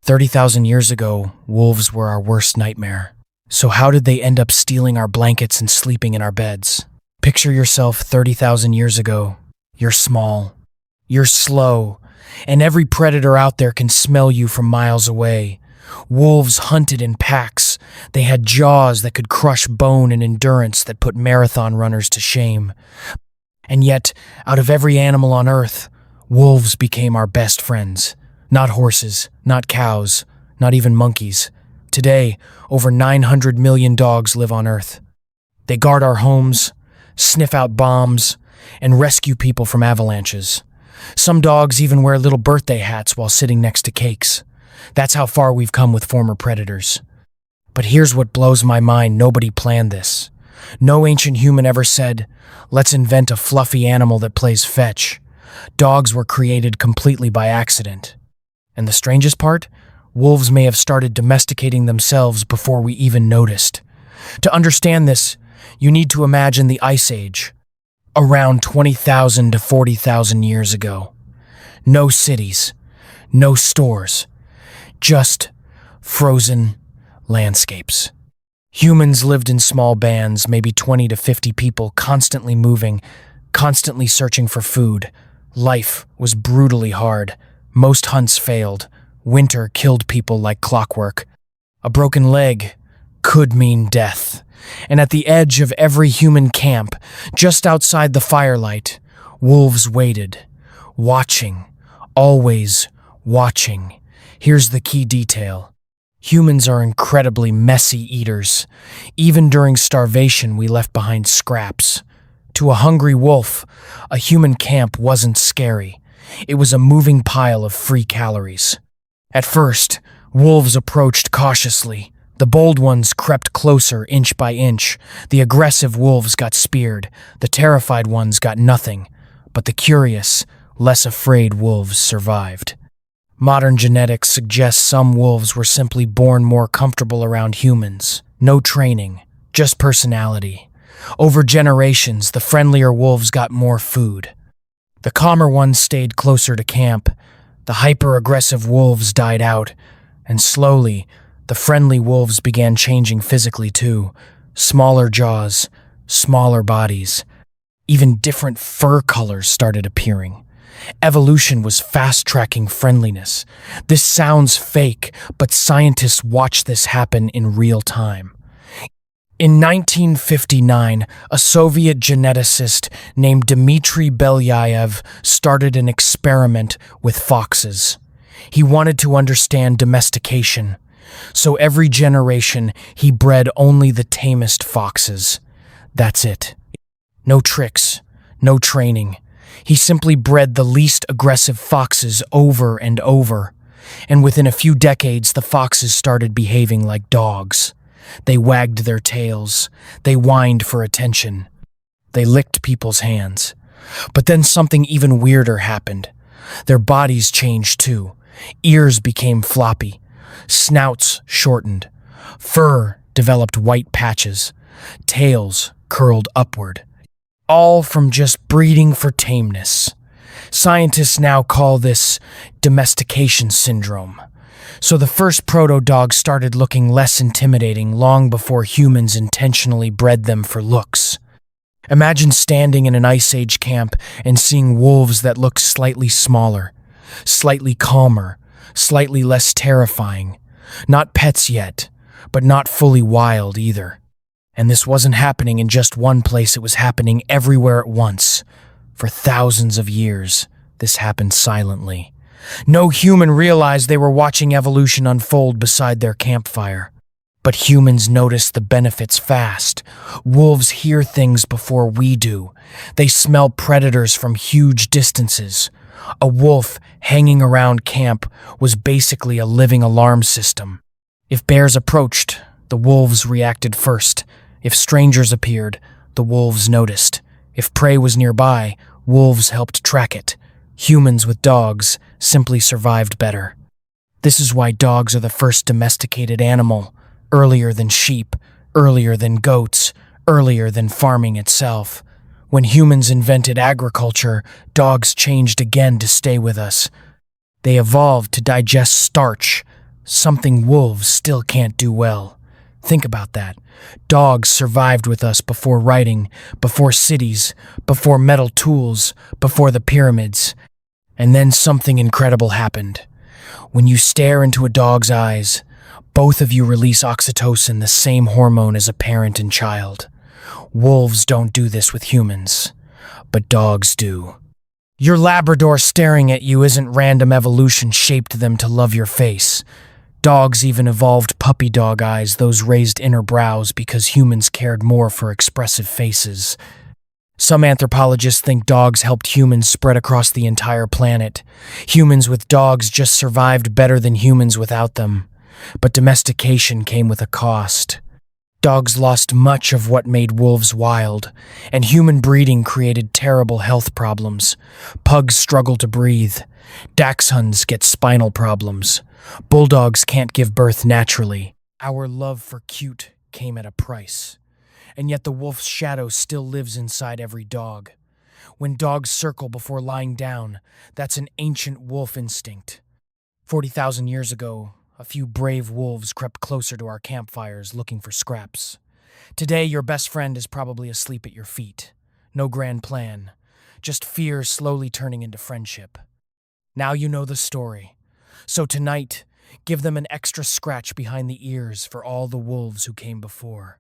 30,000 years ago, wolves were our worst nightmare. So how did they end up stealing our blankets and sleeping in our beds? Picture yourself 30,000 years ago. You're small. You're slow. And every predator out there can smell you from miles away. Wolves hunted in packs. They had jaws that could crush bone and endurance that put marathon runners to shame. And yet, out of every animal on Earth, wolves became our best friends. Not horses, not cows, not even monkeys. Today, over 900 million dogs live on Earth. They guard our homes, sniff out bombs, and rescue people from avalanches. Some dogs even wear little birthday hats while sitting next to cakes. That's how far we've come with former predators. But here's what blows my mind: nobody planned this. No ancient human ever said, "Let's invent a fluffy animal that plays fetch." Dogs were created completely by accident. And the strangest part? Wolves may have started domesticating themselves before we even noticed. To understand this, you need to imagine the Ice Age, around 20,000 to 40,000 years ago. No cities, no stores, just frozen landscapes. Humans lived in small bands, maybe 20 to 50 people, constantly moving, constantly searching for food. Life was brutally hard. Most hunts failed. Winter killed people like clockwork. A broken leg could mean death. And at the edge of every human camp, just outside the firelight, wolves waited, watching, always watching. Here's the key detail. Humans are incredibly messy eaters. Even during starvation, we left behind scraps. To a hungry wolf, a human camp wasn't scary. It was a moving pile of free calories. At first, wolves approached cautiously. The bold ones crept closer inch by inch. The aggressive wolves got speared. The terrified ones got nothing. But the curious, less afraid wolves survived. Modern genetics suggests some wolves were simply born more comfortable around humans. No training, just personality. Over generations, the friendlier wolves got more food. The calmer ones stayed closer to camp. The hyper-aggressive wolves died out, and slowly, the friendly wolves began changing physically too. Smaller jaws, smaller bodies. Even different fur colors started appearing. Evolution was fast-tracking friendliness. This sounds fake, but scientists watch this happen in real time. In 1959, a Soviet geneticist named Dmitry Belyaev started an experiment with foxes. He wanted to understand domestication. So every generation, he bred only the tamest foxes. That's it. No tricks, no training. He simply bred the least aggressive foxes over and over. And within a few decades, the foxes started behaving like dogs. They wagged their tails. They whined for attention. They licked people's hands. But then something even weirder happened. Their bodies changed too. Ears became floppy. Snouts shortened. Fur developed white patches. Tails curled upward. All from just breeding for tameness. Scientists now call this domestication syndrome. So the first proto-dogs started looking less intimidating long before humans intentionally bred them for looks. Imagine standing in an Ice Age camp and seeing wolves that looked slightly smaller, slightly calmer, slightly less terrifying. Not pets yet, but not fully wild either. And this wasn't happening in just one place, it was happening everywhere at once. For thousands of years, this happened silently. No human realized they were watching evolution unfold beside their campfire. But humans notice the benefits fast. Wolves hear things before we do. They smell predators from huge distances. A wolf hanging around camp was basically a living alarm system. If bears approached, the wolves reacted first. If strangers appeared, the wolves noticed. If prey was nearby, wolves helped track it. Humans with dogs simply survived better. This is why dogs are the first domesticated animal, earlier than sheep, earlier than goats, earlier than farming itself. When humans invented agriculture, dogs changed again to stay with us. They evolved to digest starch, Something wolves still can't do well. Think about that. Dogs survived with us before writing, before cities, before metal tools, before the pyramids. And then something incredible happened. When you stare into a dog's eyes, both of you release oxytocin, the same hormone as a parent and child. Wolves don't do this with humans, but dogs do. Your Labrador staring at you isn't random evolution shaped them to love your face. Dogs even evolved puppy dog eyes, those raised inner brows, because humans cared more for expressive faces. Some anthropologists think dogs helped humans spread across the entire planet. Humans with dogs just survived better than humans without them. But domestication came with a cost. Dogs lost much of what made wolves wild, and human breeding created terrible health problems. Pugs struggle to breathe. Dachshunds get spinal problems. Bulldogs can't give birth naturally. Our love for cute came at a price. And yet the wolf's shadow still lives inside every dog. When dogs circle before lying down, that's an ancient wolf instinct. 40,000 years ago, a few brave wolves crept closer to our campfires looking for scraps. Today, your best friend is probably asleep at your feet. No grand plan, just fear slowly turning into friendship. Now you know the story. So tonight, give them an extra scratch behind the ears for all the wolves who came before.